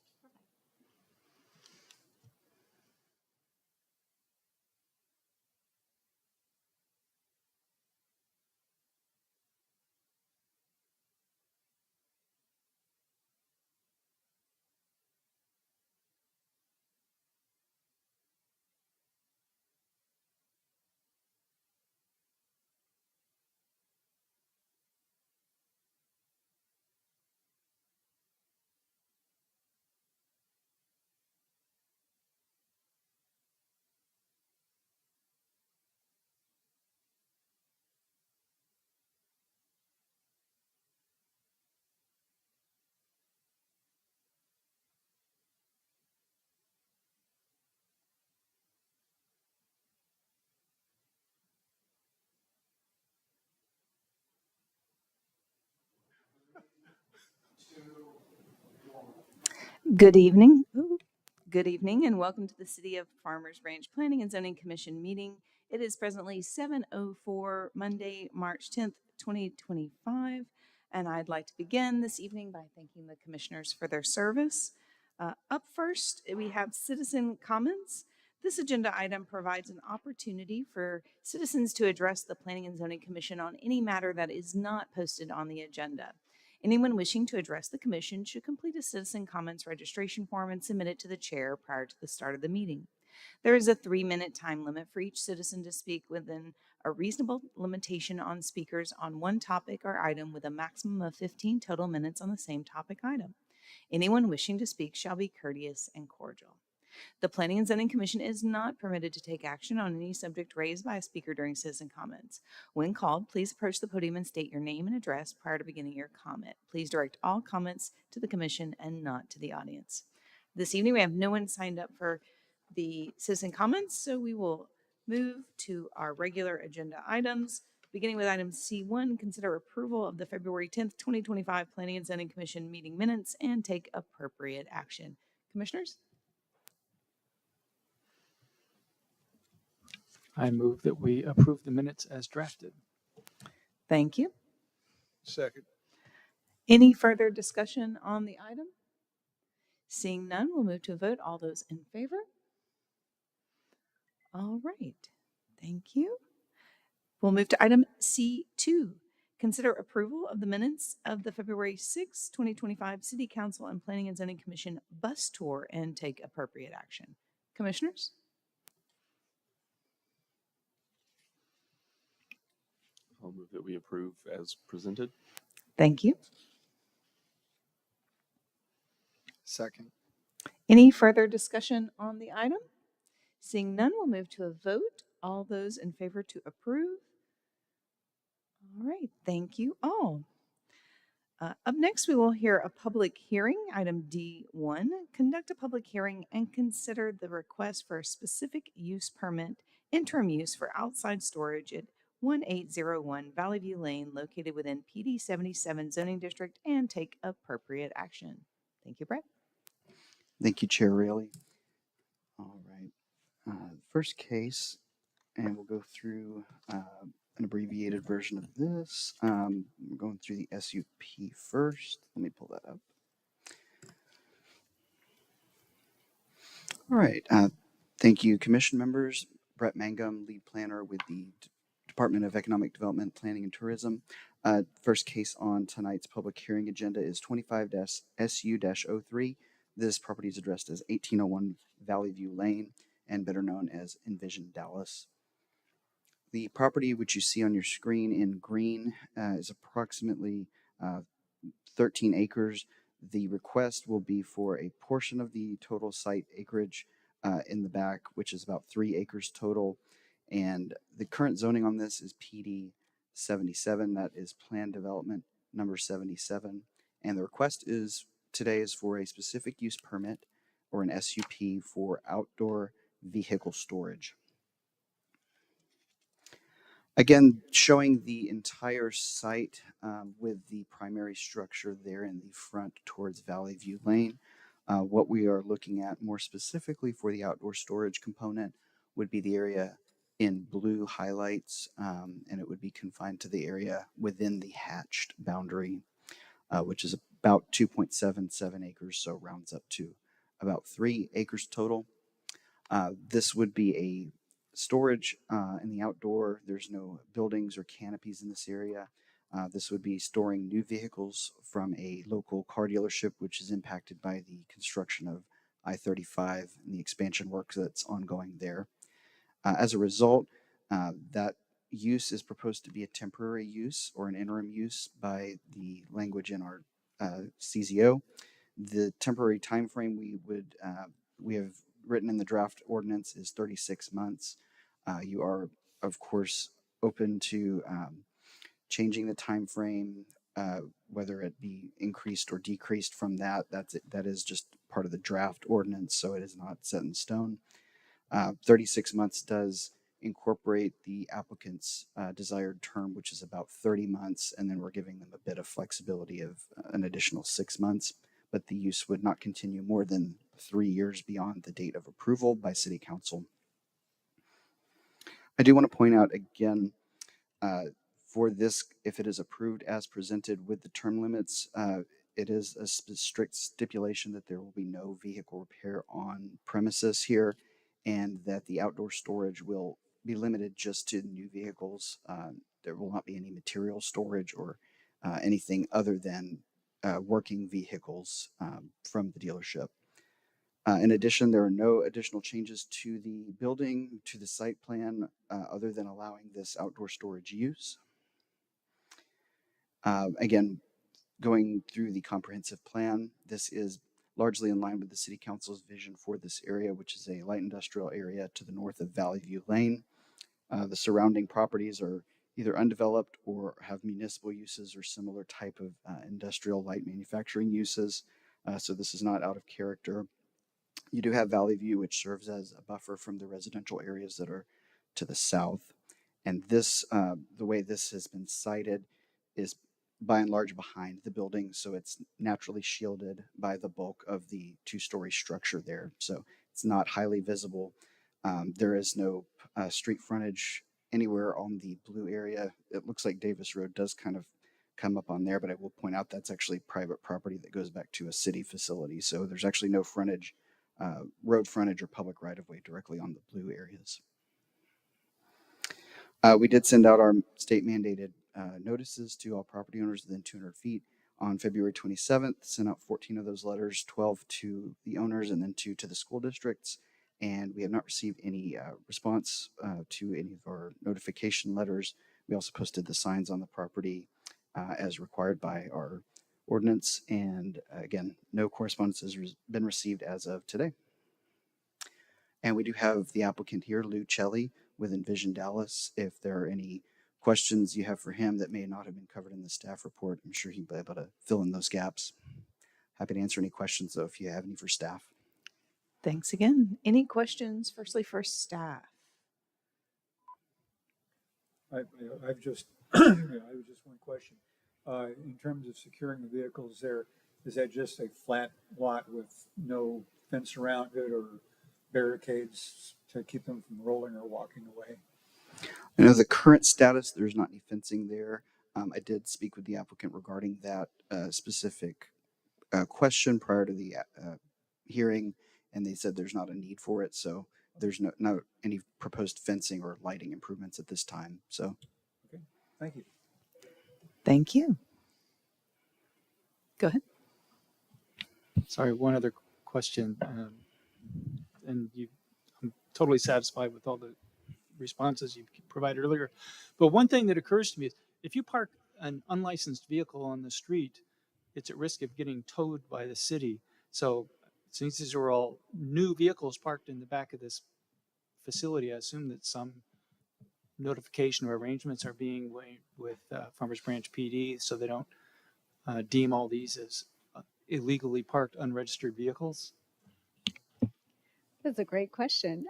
[SPEAKER 2] Good evening. Good evening and welcome to the City of Farmers Branch Planning and Zoning Commission meeting. It is presently 7:04 Monday, March 10th, 2025. And I'd like to begin this evening by thanking the commissioners for their service. Up first, we have citizen comments. This agenda item provides an opportunity for citizens to address the Planning and Zoning Commission on any matter that is not posted on the agenda. Anyone wishing to address the commission should complete a citizen comments registration form and submit it to the chair prior to the start of the meeting. There is a 3-minute time limit for each citizen to speak within a reasonable limitation on speakers on one topic or item, with a maximum of 15 total minutes on the same topic item. Anyone wishing to speak shall be courteous and cordial. The Planning and Zoning Commission is not permitted to take action on any subject raised by a speaker during citizen comments. When called, please approach the podium and state your name and address prior to beginning your comment. Please direct all comments to the commission and not to the audience. This evening, we have no one signed up for the citizen comments, so we will move to our regular agenda items. Beginning with item C1, consider approval of the February 10th, 2025 Planning and Zoning Commission meeting minutes and take appropriate action. Commissioners?
[SPEAKER 1] I move that we approve the minutes as drafted.
[SPEAKER 2] Thank you.
[SPEAKER 8] Second.
[SPEAKER 2] Any further discussion on the item? Seeing none, we'll move to a vote. All those in favor? All right. Thank you. We'll move to item C2. Consider approval of the minutes of the February 6, 2025 City Council and Planning and Zoning Commission bus tour and take appropriate action. Commissioners?
[SPEAKER 10] I'll move that we approve as presented.
[SPEAKER 2] Thank you.
[SPEAKER 7] Second.
[SPEAKER 2] Any further discussion on the item? Seeing none, we'll move to a vote. All those in favor to approve? All right, thank you all. Up next, we will hear a public hearing, item D1. Conduct a public hearing and consider the request for a specific use permit, interim use for outside storage at 1801 Valley View Lane, located within PD 77 zoning district, and take appropriate action. Thank you, Brett.
[SPEAKER 3] Thank you, Chair Raley. All right. First case, and we'll go through an abbreviated version of this. We're going through the SUP first. Let me pull that up. All right. Thank you, commission members. Brett Mangum, lead planner with the Department of Economic Development, Planning and Tourism. First case on tonight's public hearing agenda is 25-SU-03. This property is addressed as 1801 Valley View Lane, and better known as Envision Dallas. The property which you see on your screen in green is approximately 13 acres. The request will be for a portion of the total site acreage in the back, which is about 3 acres total. And the current zoning on this is PD 77. That is Plan Development number 77. And the request today is for a specific use permit, or an SUP, for outdoor vehicle storage. Again, showing the entire site with the primary structure there in the front towards Valley View Lane. What we are looking at more specifically for the outdoor storage component would be the area in blue highlights, and it would be confined to the area within the hatched boundary, which is about 2.77 acres, so rounds up to about 3 acres total. This would be a storage in the outdoor. There's no buildings or canopies in this area. This would be storing new vehicles from a local car dealership, which is impacted by the construction of I-35 and the expansion work that's ongoing there. As a result, that use is proposed to be a temporary use or an interim use by the language in our CZO. The temporary time frame we have written in the draft ordinance is 36 months. You are, of course, open to changing the time frame, whether it be increased or decreased from that. That is just part of the draft ordinance, so it is not set in stone. 36 months does incorporate the applicant's desired term, which is about 30 months, and then we're giving them a bit of flexibility of an additional 6 months, but the use would not continue more than 3 years beyond the date of approval by City Council. I do want to point out again, For this, if it is approved as presented with the term limits, it is a strict stipulation that there will be no vehicle repair on premises here, and that the outdoor storage will be limited just to new vehicles. There will not be any material storage or anything other than working vehicles from the dealership. In addition, there are no additional changes to the building, to the site plan, other than allowing this outdoor storage use. Again, going through the comprehensive plan, this is largely in line with the City Council's vision for this area, which is a light industrial area to the north of Valley View Lane. The surrounding properties are either undeveloped or have municipal uses or similar type of industrial light manufacturing uses. So this is not out of character. You do have Valley View, which serves as a buffer from the residential areas that are to the south. And this, the way this has been cited, is by and large behind the building, so it's naturally shielded by the bulk of the two-story structure there. So it's not highly visible. There is no street frontage anywhere on the blue area. It looks like Davis Road does kind of come up on there, but I will point out that's actually private property that goes back to a city facility. So there's actually no frontage, road frontage or public right-of-way directly on the blue areas. We did send out our state mandated notices to all property owners within 200 feet on February 27th, sent out 14 of those letters, 12 to the owners and then 2 to the school districts. And we have not received any response to any of our notification letters. We also posted the signs on the property as required by our ordinance. And again, no correspondence has been received as of today. And we do have the applicant here, Lou Celli with Envision Dallas. If there are any questions you have for him that may not have been covered in the staff report, I'm sure he'll be able to fill in those gaps. Happy to answer any questions, though, if you have any for staff.
[SPEAKER 2] Thanks again. Any questions, firstly, for staff?
[SPEAKER 11] I've just, I have just one question. In terms of securing the vehicles there, is that just a flat lot with no fence around it or barricades to keep them from rolling or walking away?
[SPEAKER 3] I know the current status, there's not any fencing there. I did speak with the applicant regarding that specific question prior to the hearing, and they said there's not a need for it. So there's no any proposed fencing or lighting improvements at this time. So,
[SPEAKER 11] Okay, thank you.
[SPEAKER 2] Thank you. Go ahead.
[SPEAKER 1] Sorry, one other question. And I'm totally satisfied with all the responses you provided earlier. But one thing that occurs to me is if you park an unlicensed vehicle on the street, it's at risk of getting towed by the city. So since these are all new vehicles parked in the back of this facility, I assume that some notification or arrangements are being made with Farmers Branch PD so they don't deem all these as illegally parked unregistered vehicles.
[SPEAKER 5] That's a great question.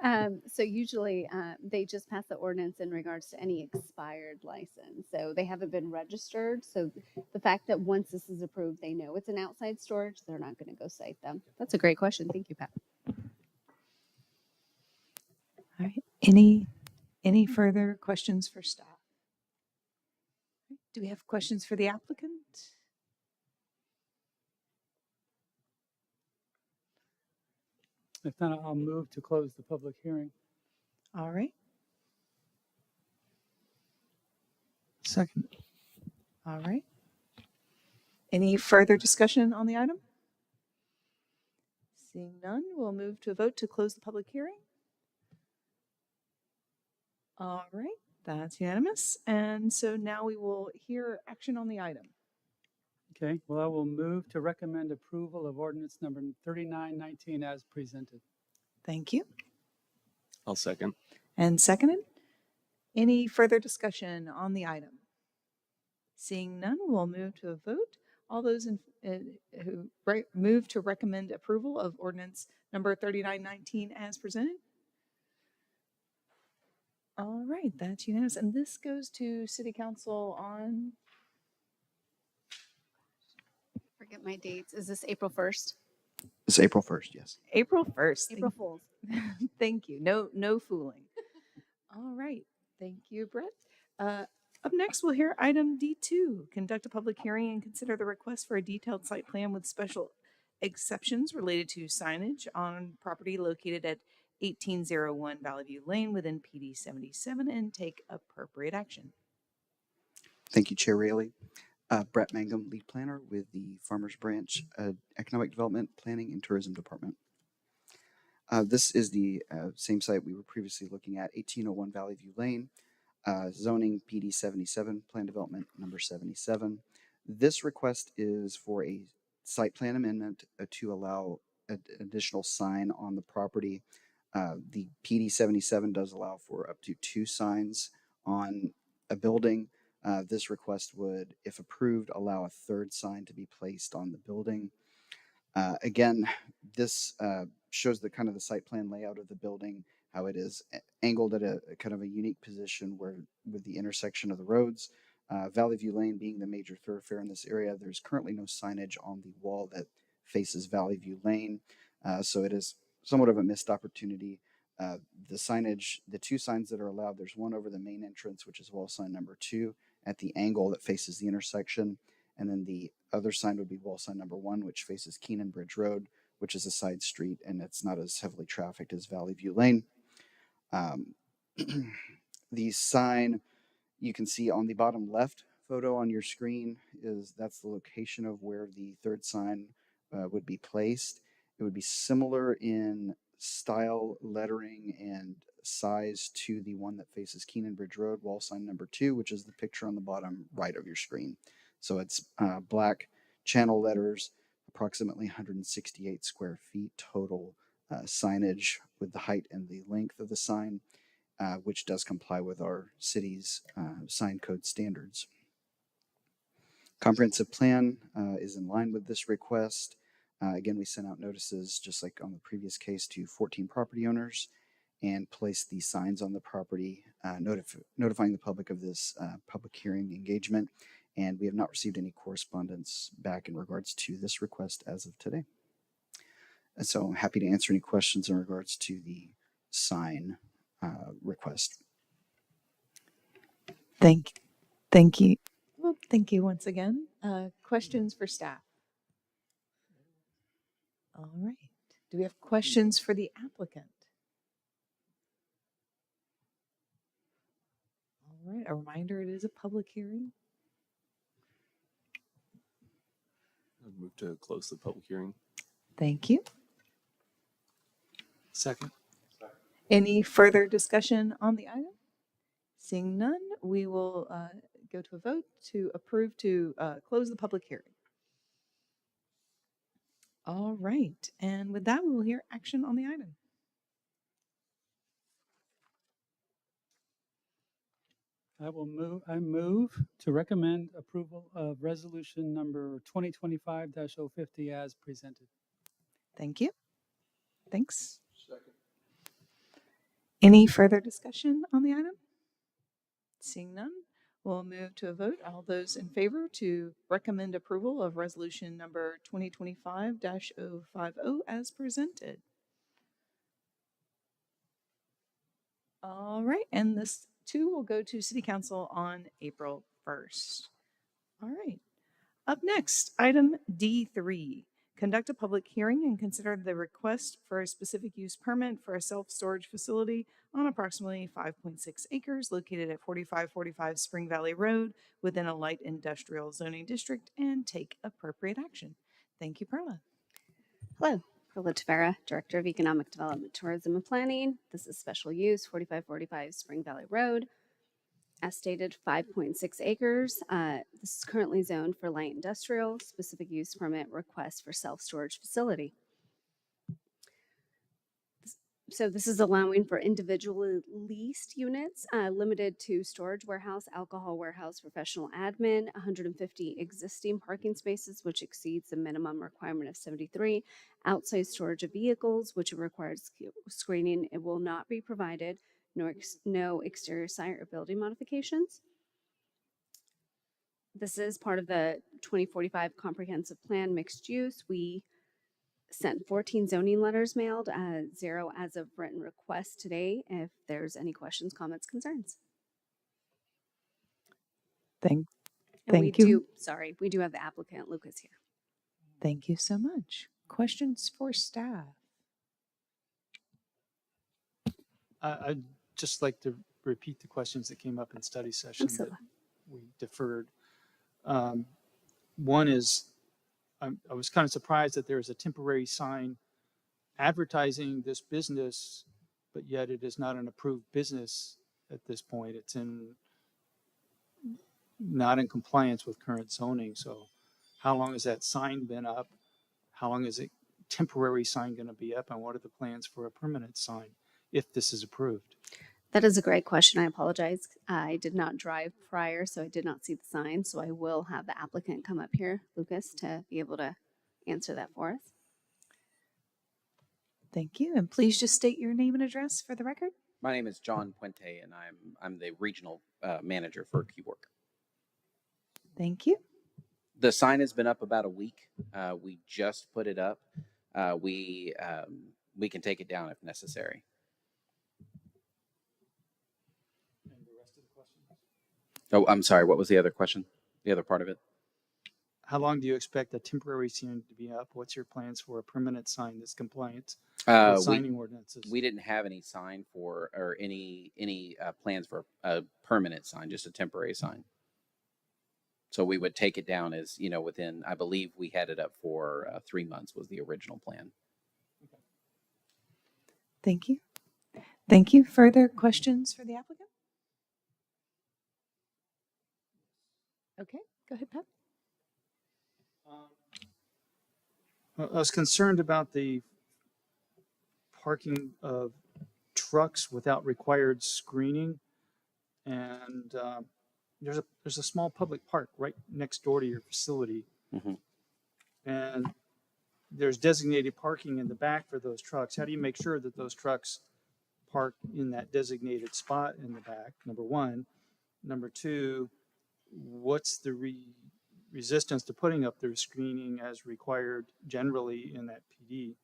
[SPEAKER 5] So usually they just pass the ordinance in regards to any expired license. So they haven't been registered. So the fact that once this is approved, they know it's an outside storage, they're not going to go cite them. That's a great question. Thank you, Pat.
[SPEAKER 2] All right. Any further questions for staff? Do we have questions for the applicant?
[SPEAKER 4] If not, I'll move to close the public hearing.
[SPEAKER 2] All right.
[SPEAKER 1] Second.
[SPEAKER 2] All right. Any further discussion on the item? Seeing none, we'll move to a vote to close the public hearing. All right, that's unanimous. And so now we will hear action on the item.
[SPEAKER 4] Okay, well, I will move to recommend approval of ordinance number 3919 as presented.
[SPEAKER 2] Thank you.
[SPEAKER 10] I'll second.
[SPEAKER 2] And seconded. Any further discussion on the item? Seeing none, we'll move to a vote. All those who move to recommend approval of ordinance number 3919 as presented. All right, that's unanimous. And this goes to City Council on?
[SPEAKER 5] Forget my dates. Is this April 1st?
[SPEAKER 3] It's April 1st, yes.
[SPEAKER 2] April 1st.
[SPEAKER 5] April Fools.
[SPEAKER 2] Thank you. No fooling. All right. Thank you, Brett. Up next, we'll hear item D2, conduct a public hearing and consider the request for a detailed site plan with special exceptions related to signage on property located at 1801 Valley View Lane within PD 77 and take appropriate action.
[SPEAKER 3] Thank you, Chair Rayleigh. Brett Mangum, lead planner with the Farmers Branch Economic Development, Planning and Tourism Department. This is the same site we were previously looking at, 1801 Valley View Lane, zoning PD 77, plan development number 77. This request is for a site plan amendment to allow an additional sign on the property. The PD 77 does allow for up to 2 signs on a building. This request would, if approved, allow a 3rd sign to be placed on the building. Again, this shows the kind of the site plan layout of the building, how it is angled at a kind of a unique position where with the intersection of the roads. Valley View Lane being the major thoroughfare in this area, there's currently no signage on the wall that faces Valley View Lane. So it is somewhat of a missed opportunity. The signage, the 2 signs that are allowed, there's one over the main entrance, which is wall sign number 2 at the angle that faces the intersection. And then the other sign would be wall sign number 1, which faces Keenan Bridge Road, which is a side street and it's not as heavily trafficked as Valley View Lane. The sign you can see on the bottom left photo on your screen that's the location of where the 3rd sign would be placed. It would be similar in style, lettering, and size to the one that faces Keenan Bridge Road, wall sign number 2, which is the picture on the bottom right of your screen. So it's black channel letters, approximately 168 square feet total signage with the height and the length of the sign, which does comply with our city's sign code standards. Comprehensive plan is in line with this request. Again, we sent out notices, just like on the previous case, to 14 property owners and placed these signs on the property, notifying the public of this public hearing engagement. And we have not received any correspondence back in regards to this request as of today. And so I'm happy to answer any questions in regards to the sign request.
[SPEAKER 2] Thank you. Well, thank you once again. Questions for staff? All right. Do we have questions for the applicant? All right. A reminder, it is a public hearing.
[SPEAKER 10] I'd move to close the public hearing.
[SPEAKER 2] Thank you.
[SPEAKER 1] Second.
[SPEAKER 2] Any further discussion on the item? Seeing none, we will go to a vote to approve to close the public hearing. All right. And with that, we will hear action on the item.
[SPEAKER 4] I move to recommend approval of resolution number 2025-050 as presented.
[SPEAKER 2] Thank you. Thanks. Second. Any further discussion on the item? Seeing none, we'll move to a vote. All those in favor to recommend approval of resolution number 2025-050 as presented. All right, and this too will go to City Council on April 1st. All right. Up next, item D3. Conduct a public hearing and consider the request for a specific use permit for a self-storage facility on approximately 5.6 acres located at 4545 Spring Valley Road within a light industrial zoning district and take appropriate action. Thank you, Perla.
[SPEAKER 5] Hello, Perla Tavera, Director of Economic Development, Tourism and Planning. This is special use 4545 Spring Valley Road. As stated, 5.6 acres. This is currently zoned for light industrial, specific use permit request for self-storage facility. So this is allowing for individually leased units, limited to storage warehouse, alcohol warehouse, professional admin, 150 existing parking spaces, which exceeds the minimum requirement of 73, outside storage of vehicles, which requires screening. It will not be provided, no exterior site or building modifications. This is part of the 2045 comprehensive plan mixed use. We sent 14 zoning letters mailed, 0 as of written request today. If there's any questions, comments, concerns.
[SPEAKER 2] Thank,
[SPEAKER 5] And we
[SPEAKER 2] Thank you.
[SPEAKER 5] do, sorry, we do have the applicant, Lucas, here.
[SPEAKER 2] thank you so much. Questions for staff?
[SPEAKER 1] I'd just like to repeat the questions that came up in study session that
[SPEAKER 5] Absolutely.
[SPEAKER 1] we deferred. One is, I was kind of surprised that there is a temporary sign advertising this business, but yet it is not an approved business at this point. It's not in compliance with current zoning. So how long has that sign been up? How long is a temporary sign going to be up? And what are the plans for a permanent sign if this is approved?
[SPEAKER 5] That is a great question. I apologize. I did not drive prior, so I did not see the sign. So I will have the applicant come up here, Lucas, to be able to answer that for us.
[SPEAKER 2] Thank you. And please just state your name and address for the record.
[SPEAKER 12] My name is John Puente, and I'm the regional manager for QWork.
[SPEAKER 2] Thank you.
[SPEAKER 12] The sign has been up about a week. We just put it up. We can take it down if necessary.
[SPEAKER 1] And the rest of the questions?
[SPEAKER 12] Oh, I'm sorry. What was the other question? The other part of it?
[SPEAKER 1] How long do you expect a temporary sign to be up? What's your plans for a permanent sign that's compliant with signing ordinances?
[SPEAKER 12] We didn't have any sign for or any plans for a permanent sign, just a temporary sign. So we would take it down as, within, I believe we had it up for 3 months was the original plan.
[SPEAKER 2] Thank you. Thank you. Further questions for the applicant? Okay, go ahead, Pat.
[SPEAKER 1] I was concerned about the parking of trucks without required screening. And there's a small public park right next door to your facility.
[SPEAKER 12] Mhm.
[SPEAKER 1] And there's designated parking in the back for those trucks. How do you make sure that those trucks park in that designated spot in the back? Number one. Number two, what's the resistance to putting up their screening as required generally in that PD?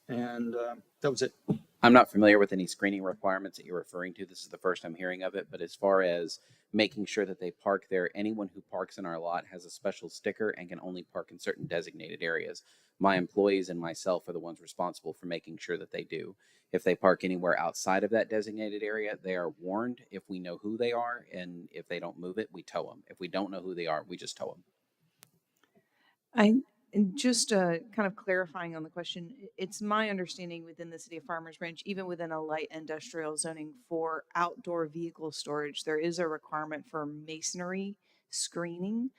[SPEAKER 1] And that was it.
[SPEAKER 12] I'm not familiar with any screening requirements that you're referring to. This is the first I'm hearing of it. But as far as making sure that they park there, anyone who parks in our lot has a special sticker and can only park in certain designated areas. My employees and myself are the ones responsible for making sure that they do. If they park anywhere outside of that designated area, they are warned if we know who they are. And if they don't move it, we tow them. If we don't know who they are, we just tow them.
[SPEAKER 2] And just kind of clarifying on the question, it's my understanding within the city of Farmers Branch, even within a light industrial zoning for outdoor vehicle storage, there is a requirement for masonry screening,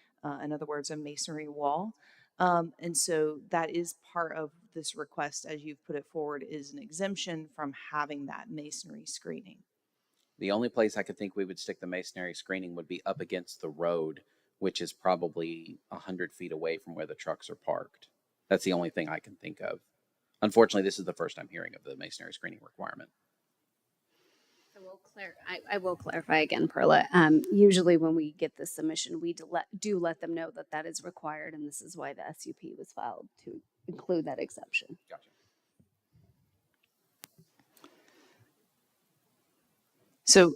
[SPEAKER 2] in other words, a masonry wall. And so that is part of this request, as you've put it forward, is an exemption from having that masonry screening.
[SPEAKER 12] The only place I could think we would stick the masonry screening would be up against the road, which is probably 100 feet away from where the trucks are parked. That's the only thing I can think of. Unfortunately, this is the first I'm hearing of the masonry screening requirement.
[SPEAKER 5] I will clarify again, Perla. Usually when we get the submission, we do let them know that that is required, and this is why the SUP was filed to include that exception.
[SPEAKER 12] Gotcha.
[SPEAKER 2] So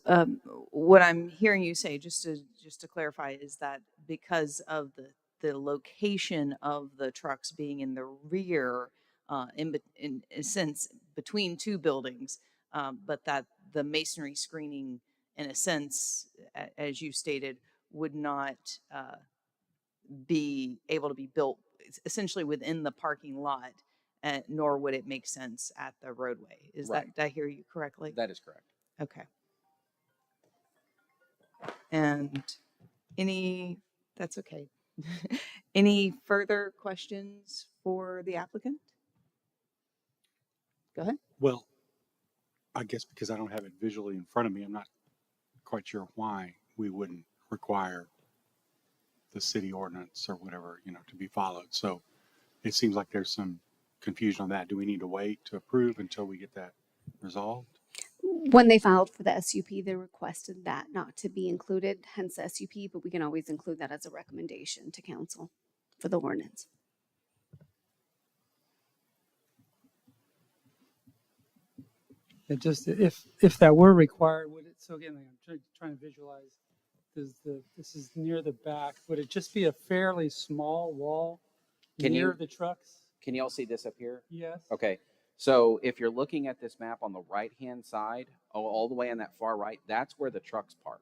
[SPEAKER 2] what I'm hearing you say, just to clarify, is that because of the location of the trucks being in the rear, in a sense between two buildings, but that the masonry screening, in a sense, as you stated, would not be able to be built essentially within the parking lot, nor would it make sense at the roadway. Is
[SPEAKER 12] Right.
[SPEAKER 2] that, did I hear you correctly?
[SPEAKER 12] That is correct.
[SPEAKER 2] Okay. And that's okay. Any further questions for the applicant? Go ahead.
[SPEAKER 6] Well, I guess because I don't have it visually in front of me, I'm not quite sure why we wouldn't require the city ordinance or whatever, to be followed. So it seems like there's some confusion on that. Do we need to wait to approve until we get that resolved?
[SPEAKER 5] When they filed for the SUP, they requested that not to be included, hence the SUP, but we can always include that as a recommendation to council for the ordinance.
[SPEAKER 4] It just, if that were required, would it so again, I'm trying to visualize, this is near the back. Would it just be a fairly small wall
[SPEAKER 12] Can
[SPEAKER 4] near
[SPEAKER 12] you-
[SPEAKER 4] the trucks?
[SPEAKER 12] Can you all see this up here?
[SPEAKER 4] Yes.
[SPEAKER 12] Okay. So if you're looking at this map on the right-hand side, all the way on that far right, that's where the trucks park.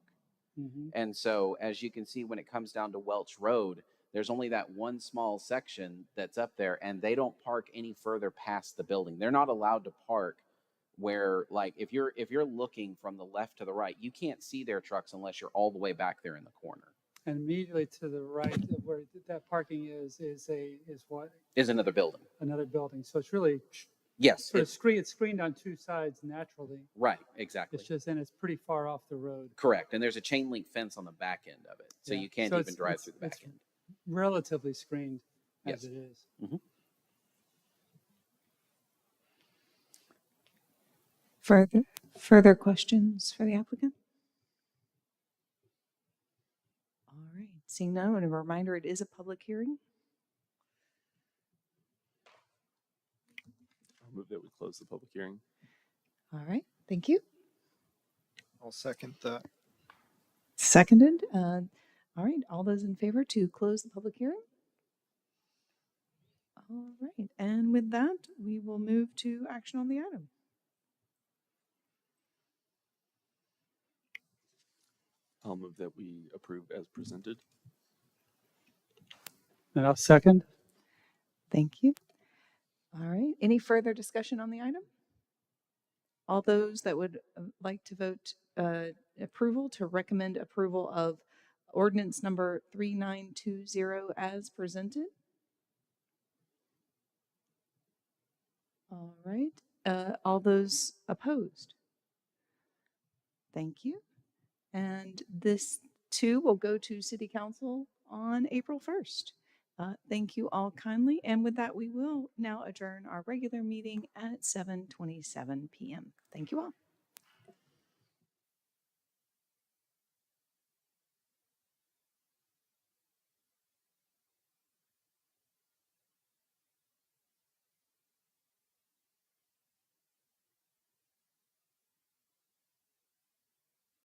[SPEAKER 4] Mm-hmm.
[SPEAKER 12] And so as you can see, when it comes down to Welch Road, there's only that one small section that's up there, and they don't park any further past the building. They're not allowed to park where, like, if you're looking from the left to the right, you can't see their trucks unless you're all the way back there in the corner.
[SPEAKER 4] And immediately to the right of where that parking is what?
[SPEAKER 12] Is another building.
[SPEAKER 4] Another building. So it's really
[SPEAKER 12] Yes.
[SPEAKER 4] sort of it's screened on two sides naturally.
[SPEAKER 12] Right. Exactly.
[SPEAKER 4] It's just, and it's pretty far off the road.
[SPEAKER 12] Correct. And there's a chain link fence on the back end of it. So
[SPEAKER 4] Yeah.
[SPEAKER 12] you can't
[SPEAKER 4] So
[SPEAKER 12] even drive through the back
[SPEAKER 4] it's
[SPEAKER 12] end.
[SPEAKER 4] relatively screened as
[SPEAKER 12] Yes.
[SPEAKER 4] it is.
[SPEAKER 12] Mm-hmm.
[SPEAKER 2] Further questions for the applicant? All right, seeing none, and a reminder, it is a public hearing.
[SPEAKER 10] I'll move that we close the public hearing.
[SPEAKER 2] All right, thank you.
[SPEAKER 7] I'll second that.
[SPEAKER 2] Seconded. All right, all those in favor to close the public hearing? All right, and with that, we will move to action on the item.
[SPEAKER 10] I'll move that we approve as presented.
[SPEAKER 4] And I'll second.
[SPEAKER 2] Thank you. All right, any further discussion on the item? All those that would like to vote approval to recommend approval of ordinance number 3920 as presented? All right, all those opposed? Thank you. And this too will go to City Council on April 1st. Thank you all kindly. And with that, we will now adjourn our regular meeting at 7:27 p.m. Thank you all.